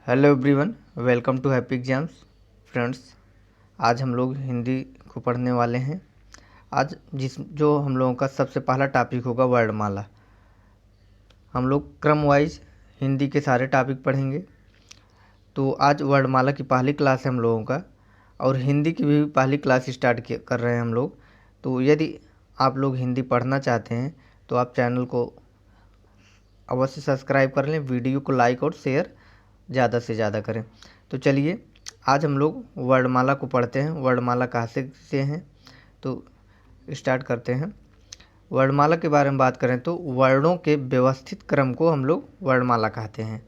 Hello everyone, welcome to happy exams. Friends, आज हम लोग हिंदी को पढ़ने वाले हैं। आज जो हम लोगों का सबसे पहला टॉपिक होगा वर्णमाला। हम लोग क्रम वाइज हिंदी के सारे टॉपिक पढ़ेंगे। तो आज वर्णमाला की पहली क्लास है हम लोगों का, और हिंदी की भी पहली क्लास स्टार्ट कर रहे हैं हम लोग। तो यदि आप लोग हिंदी पढ़ना चाहते हैं तो आप चैनल को अवश्य सब्सक्राइब कर लें, वीडियो को लाइक और शेयर ज़्यादा से ज़्यादा करें। तो चलिए आज हम लोग वर्णमाला को पढ़ते हैं। वर्णमाला कहाँ से हैं तो स्टार्ट करते हैं। वर्णमाला के बारे में बात करें तो वर्णों के व्यवस्थित क्रम को हम लोग वर्णमाला कहते हैं।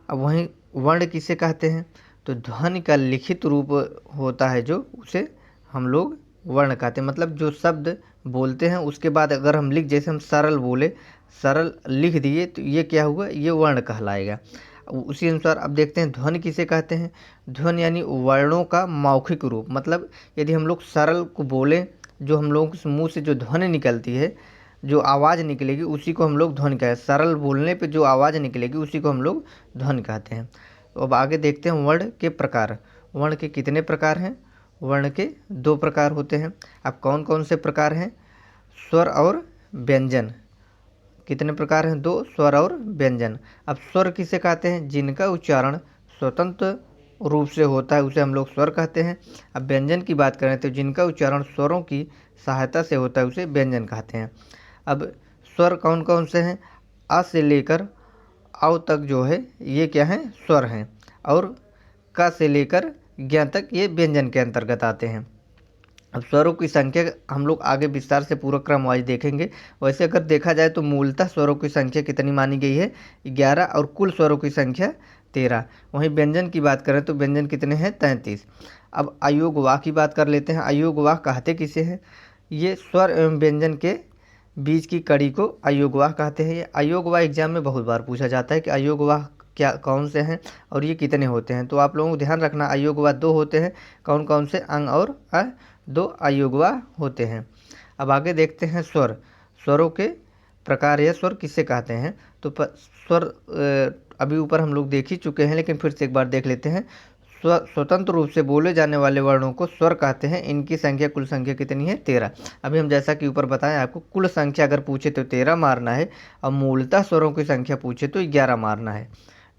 अब वहीं वर्ण किसे कहते हैं तो ध्वनि का लिखित रूप होता है जो, उसे हम लोग वर्ण कहते हैं। मतलब जो शब्द बोलते हैं उसके बाद अगर हम जैसे हम सरल बोले, सरल लिख दिए तो ये क्या हुआ, ये वर्ण कहलाएगा। उसी अनुसार अब देखते हैं ध्वनि किसे कहते हैं। ध्वनि यानी वर्णों का मौखिक रूप। मतलब यदि हम लोग सरल को बोले, जो हम लोग के मुंह से जो ध्वनि निकलती है, जो आवाज़ निकलेगी, उसी को हम लोग ध्वनि कहते हैं। सरल बोलने पे जो आवाज़ निकलेगी उसी को हम लोग ध्वनि कहते हैं। तो अब आगे देखते हैं वर्ण के प्रकार। वर्ण के कितने प्रकार हैं? वर्ण के 2 प्रकार होते हैं। अब कौन कौन से प्रकार हैं? स्वर और व्यंजन। कितने प्रकार हैं? 2, स्वर और व्यंजन। अब स्वर किसे कहते हैं? जिनका उच्चारण स्वतंत्र रूप से होता है उसे हम लोग स्वर कहते हैं। अब व्यंजन की बात करें तो जिनका उच्चारण स्वरों की सहायता से होता है उसे व्यंजन कहते हैं। अब स्वर कौन कौन से हैं? अ से लेकर औ तक जो है ये क्या हैं? स्वर हैं। और क से लेकर ज्ञ तक ये व्यंजन के अंतर्गत आते हैं। अब स्वरों की संख्या हम लोग आगे विस्तार से पूरा क्रम वाइज देखेंगे। वैसे अगर देखा जाए तो मूलतः स्वरों की संख्या कितनी मानी गई है? 11, और कुल स्वरों की संख्या 13। वहीं व्यंजन की बात करें तो व्यंजन कितने हैं? 33। अब अयोग वाह की बात कर लेते हैं। अयोग वाह कहते किसे हैं? ये स्वर एवं व्यंजन के बीच की कड़ी को अयोग वाह कहते हैं। ये अयोग वाह एग्जाम में बहुत बार पूछा जाता है कि अयोग वाह क्या कौन से हैं और ये कितने होते हैं। तो आप लोगों को ध्यान रखना, अयोग वाह 2 होते हैं। कौन कौन से? अंग और अ 2 अयोगवा होते हैं। अब आगे देखते हैं स्वर। स्वरों के प्रकार या स्वर किसे कहते हैं तो स्वर अभी ऊपर हम लोग देख ही चुके हैं, लेकिन फिर से एक बार देख लेते हैं। स्वतंत्र रूप से बोले जाने वाले वर्णों को स्वर कहते हैं। इनकी संख्या, कुल संख्या कितनी है? 13। अभी हम जैसा कि ऊपर बताएं आपको, कुल संख्या अगर पूछे तो 13 मारना है, और मूलतः स्वरों की संख्या पूछे तो 11 मारना है।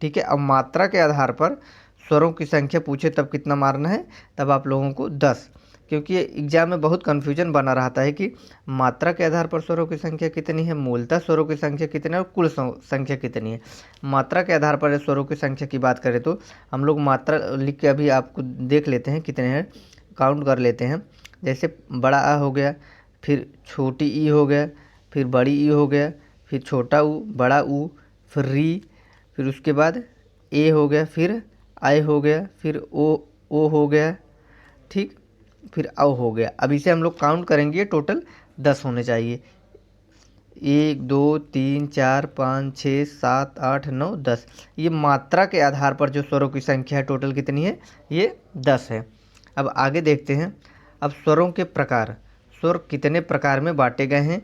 ठीक है। अब मात्रा के आधार पर स्वरों की संख्या पूछे तब कितना मारना है? तब आप लोगों को 10। क्योंकि एग्जाम में बहुत कन्फ्यूजन बना रहता है कि मात्रा के आधार पर स्वरों की संख्या कितनी है, मूलतः स्वरों की संख्या कितनी है और कुल संख्या कितनी है। मात्रा के आधार पर स्वरों की संख्या की बात करें तो हम लोग मात्रा लिख के अभी आपको देख लेते हैं कितने हैं, काउंट कर लेते हैं। जैसे बड़ा आ हो गया, फिर छोटी ई हो गया, फिर बड़ी ई हो गया, फिर छोटा ऊ, बड़ा ऊ, फिर री, फिर उसके बाद ए हो गया, फिर आई हो गया, फिर ओ हो गया, ठीक, फिर अ हो गया। अब इसे हम लोग काउंट करेंगे, टोटल 10 होने चाहिए। 1 2 3 4 5 6 7 8 9 10। ये मात्रा के आधार पर जो स्वरों की संख्या है टोटल कितनी है? ये 10 है। अब आगे देखते हैं। अब स्वरों के प्रकार, स्वर कितने प्रकार में बांटे गए हैं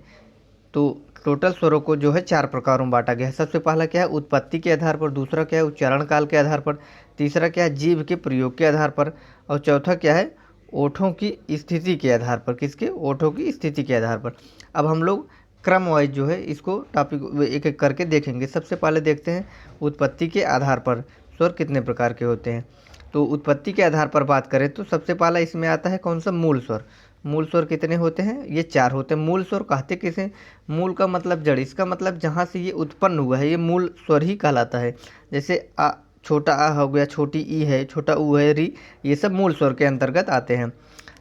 तो टोटल स्वरों को जो है 4 प्रकारों में बांटा गया है। सबसे पहला क्या है? उत्पत्ति के आधार पर। दूसरा क्या है? उच्चारण काल के आधार पर। तीसरा क्या है? जीभ के प्रयोग के आधार पर। और चौथा क्या है? ओठों की स्थिति के आधार पर। किसके? ओठों की स्थिति के आधार पर। अब हम लोग क्रम वाइज जो है इसको टॉपिक एक एक करके देखेंगे। सबसे पहले देखते हैं उत्पत्ति के आधार पर स्वर कितने प्रकार के होते हैं। तो उत्पत्ति के आधार पर बात करें तो सबसे पहला इसमें आता है कौन सा? मूल स्वर। मूल स्वर कितने होते हैं? ये 4 होते हैं। मूल स्वर कहते किसे? मूल का मतलब जड़, इसका मतलब जहाँ से ये उत्पन्न हुआ है ये मूल स्वर ही कहलाता है। जैसे आ, छोटा आ हो गया, छोटी ई है, छोटा ऊ है, री, ये सब मूल स्वर के अंतर्गत आते हैं।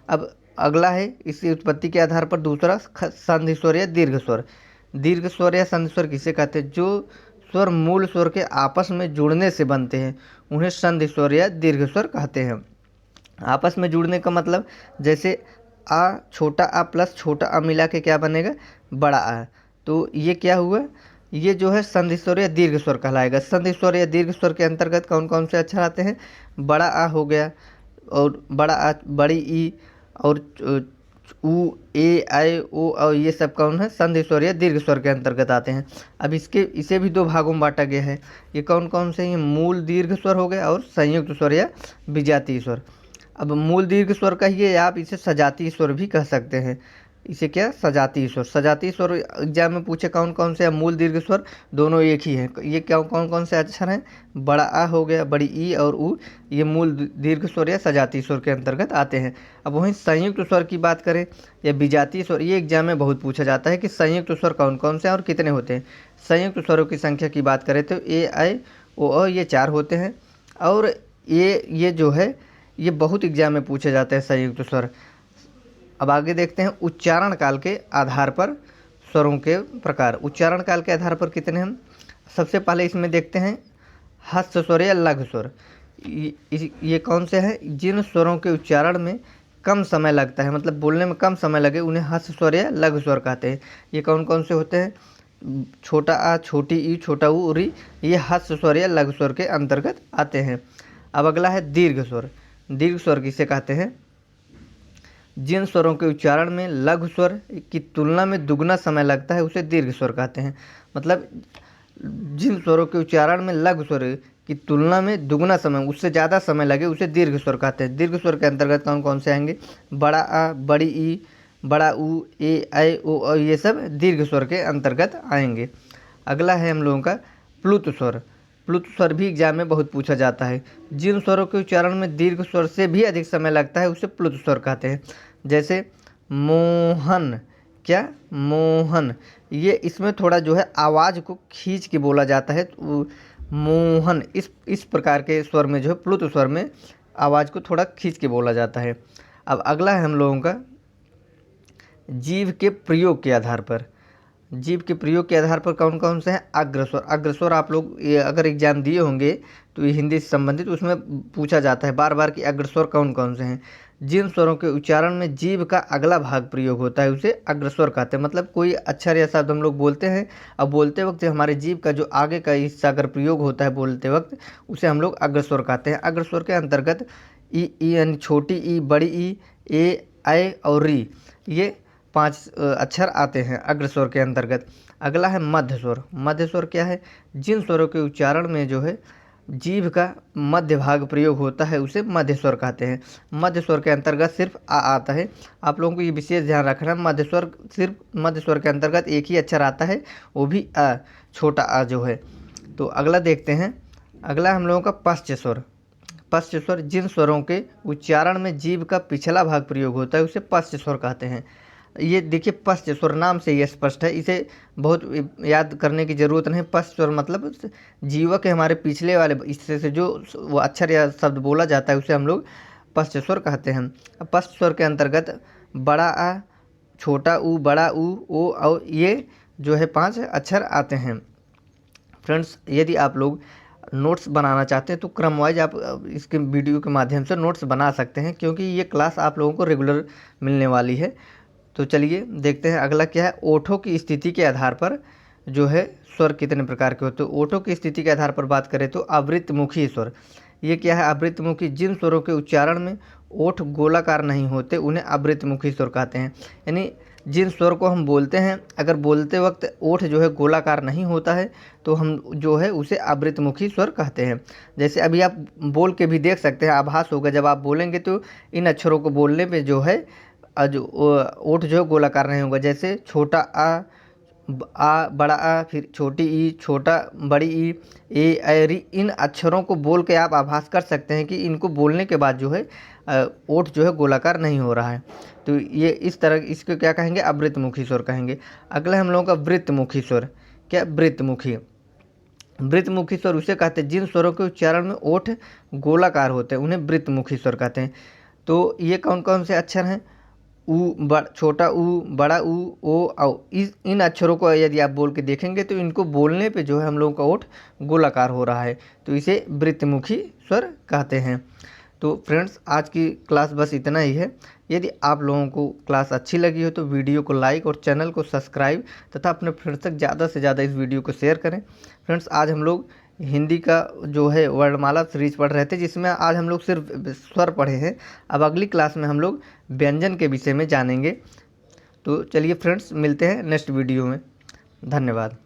अब अगला है इसी उत्पत्ति के आधार पर दूसरा संधि स्वर या दीर्घ स्वर। दीर्घ स्वर या संधि स्वर किसे कहते हैं? जो स्वर मूल स्वर के आपस में जुड़ने से बनते हैं उन्हें संधि स्वर या दीर्घ स्वर कहते हैं। आपस में जुड़ने का मतलब जैसे आ, छोटा आ प्लस छोटा आ मिला के क्या बनेगा? बड़ा आ। तो ये क्या हुआ? ये जो है संधि स्वर या दीर्घ स्वर कहलाएगा। संधि स्वर या दीर्घ स्वर के अंतर्गत कौन कौन से अक्षर आते हैं? बड़ा आ हो गया, और बड़ा आ, बड़ी ई, और ऊ, ए, ऐ, ओ और ये सब कौन है, संधि स्वर या दीर्घ स्वर के अंतर्गत आते हैं। अब इसे भी दो भागों में बांटा गया है। ये कौन कौन से हैं, मूल दीर्घ स्वर हो गए और संयुक्त स्वर या विजातीय स्वर। अब मूल दीर्घ स्वर कहिए या आप इसे सजातीय स्वर भी कह सकते हैं। इसे क्या, सजातीय स्वर। सजातीय स्वर एग्जाम में पूछे कौन कौन से, मूल दीर्घ स्वर दोनों एक ही हैं। ये क्या कौन कौन से अक्षर हैं, बड़ा आ हो गया, बड़ी ई और ऊ, ये मूल दीर्घ स्वर या सजातीय स्वर के अंतर्गत आते हैं। अब वहीं संयुक्त स्वर की बात करें या विजातीय स्वर, ये एग्जाम में बहुत पूछा जाता है कि संयुक्त स्वर कौन कौन से हैं और कितने होते हैं। संयुक्त स्वरों की संख्या की बात करें तो ए, ऐ, ओ ये 4 होते हैं। और ये जो है ये बहुत एग्जाम में पूछे जाते हैं संयुक्त स्वर। अब आगे देखते हैं उच्चारण काल के आधार पर स्वरों के प्रकार। उच्चारण काल के आधार पर कितने हम, सबसे पहले इसमें देखते हैं हस्त स्वर या लघु स्वर। ये कौन से हैं, जिन स्वरों के उच्चारण में कम समय लगता है, मतलब बोलने में कम समय लगे, उन्हें हस्त स्वर या लघु स्वर कहते हैं। ये कौन कौन से होते हैं, छोटा आ, छोटी ई, छोटा ऊ, री, ये हस्त स्वर या लघु स्वर के अंतर्गत आते हैं। अब अगला है दीर्घ स्वर। दीर्घ स्वर किसे कहते हैं, जिन स्वरों के उच्चारण में लघु स्वर की तुलना में दुगना समय लगता है उसे दीर्घ स्वर कहते हैं। मतलब जिन स्वरों के उच्चारण में लघु स्वर की तुलना में दुगना समय, उससे ज़्यादा समय लगे, उसे दीर्घ स्वर कहते हैं। दीर्घ स्वर के अंतर्गत कौन कौन से आएंगे, बड़ा आ, बड़ी ई, बड़ा ऊ, ए, ऐ, ओ और ये सब दीर्घ स्वर के अंतर्गत आएंगे। अगला है हम लोगों का प्लुत स्वर। प्लुत स्वर भी एग्जाम में बहुत पूछा जाता है। जिन स्वरों के उच्चारण में दीर्घ स्वर से भी अधिक समय लगता है उसे प्लुत स्वर कहते हैं। जैसे मोहन, क्या, मोहन, ये इसमें थोड़ा जो है आवाज़ को खींच के बोला जाता है। तो मोहन इस प्रकार के स्वर में जो है, प्लुत स्वर में आवाज़ को थोड़ा खींच के बोला जाता है। अब अगला है हम लोगों का जीव के प्रयोग के आधार पर। जीव के प्रयोग के आधार पर कौन कौन से हैं, अग्रस्वर। अग्रस्वर आप लोग ये अगर एग्जाम दिए होंगे तो ये हिंदी से संबंधित, उसमें पूछा जाता है बार बार कि अग्रस्वर कौन कौन से हैं। जिन स्वरों के उच्चारण में जीभ का अगला भाग प्रयोग होता है उसे अग्रस्वर कहते हैं। मतलब कोई अक्षर या शब्द हम लोग बोलते हैं, अब बोलते वक्त हमारे जीभ का जो आगे का हिस्सा अगर प्रयोग होता है बोलते वक्त, उसे हम लोग अग्रस्वर कहते हैं। अग्रस्वर के अंतर्गत ई यानी छोटी ई, बड़ी ई, ए, ऐ और री, ये 5 अक्षर आते हैं अग्रस्वर के अंतर्गत। अगला है मध्य स्वर। मध्य स्वर क्या है, जिन स्वरों के उच्चारण में जो है जीभ का मध्य भाग प्रयोग होता है उसे मध्य स्वर कहते हैं। मध्य स्वर के अंतर्गत सिर्फ आ आता है। आप लोगों को ये विशेष ध्यान रखना, मध्य स्वर सिर्फ मध्य स्वर के अंतर्गत एक ही अक्षर आता है, वो भी आ, छोटा आ जो है। तो अगला देखते हैं, अगला हम लोगों का पश्च स्वर। पश्च स्वर, जिन स्वरों के उच्चारण में जीभ का पिछला भाग प्रयोग होता है उसे पश्च स्वर कहते हैं। ये देखिए पश्च स्वर नाम से ये स्पष्ट है, इसे बहुत याद करने की ज़रूरत नहीं। पश्च स्वर मतलब जीवा के हमारे पिछले वाले हिस्से से जो वो अक्षर या शब्द बोला जाता है उसे हम लोग पश्च स्वर कहते हैं। अब पश्च स्वर के अंतर्गत बड़ा आ, छोटा ऊ, बड़ा ऊ, ओ और ये जो है 5 अक्षर आते हैं। फ्रेंड्स, यदि आप लोग नोट्स बनाना चाहते हैं तो क्रम वाइज आप इसके वीडियो के माध्यम से नोट्स बना सकते हैं, क्योंकि ये क्लास आप लोगों को रेगुलर मिलने वाली है। तो चलिए देखते हैं अगला क्या है, ओठों की स्थिति के आधार पर जो है स्वर कितने प्रकार के होते हैं। ओठों की स्थिति के आधार पर बात करें तो आवृत्तमुखी स्वर। ये क्या है, आवृत्तमुखी, जिन स्वरों के उच्चारण में ओठ गोलाकार नहीं होते उन्हें आवृत्तमुखी स्वर कहते हैं। यानी जिन स्वर को हम बोलते हैं, अगर बोलते वक्त ओठ जो है गोलाकार नहीं होता है तो हम जो है उसे आवृत्तमुखी स्वर कहते हैं। जैसे अभी आप बोल के भी देख सकते हैं, आभास होगा जब आप बोलेंगे तो इन अक्षरों को बोलने पे जो है जो ओठ जो है गोलाकार नहीं होगा। जैसे छोटा आ, बड़ा आ, फिर छोटी ई, छोटा बड़ी ई, ए, ऐ, री, इन अक्षरों को बोल के आप आभास कर सकते हैं कि इनको बोलने के बाद जो है ओठ जो है गोलाकार नहीं हो रहा है। तो ये इस तरह इसको क्या कहेंगे, आवृत्तमुखी स्वर कहेंगे। अगला हम लोगों का वृत्तमुखी स्वर। क्या, वृत्तमुखी। वृत्तमुखी स्वर उसे कहते हैं जिन स्वरों के उच्चारण में ओठ गोलाकार होते हैं उन्हें वृत्तमुखी स्वर कहते हैं। तो ये कौन कौन से अक्षर हैं, छोटा ऊ, बड़ा ऊ, ओ औ, इन अक्षरों को यदि आप बोल के देखेंगे तो इनको बोलने पे जो है हम लोगों का ओठ गोलाकार हो रहा है, तो इसे वृत्तमुखी स्वर कहते हैं। तो फ्रेंड्स, आज की क्लास बस इतना ही है। यदि आप लोगों को क्लास अच्छी लगी हो तो वीडियो को लाइक और चैनल को सब्सक्राइब तथा अपने फ्रेंड्स तक ज़्यादा से ज़्यादा इस वीडियो को शेयर करें। फ्रेंड्स, आज हम लोग हिंदी का जो है वर्णमाला सीरीज पढ़ रहे थे, जिसमें आज हम लोग सिर्फ स्वर पढ़े हैं। अब अगली क्लास में हम लोग व्यंजन के विषय में जानेंगे। तो चलिए फ्रेंड्स, मिलते हैं नेक्स्ट वीडियो में। धन्यवाद।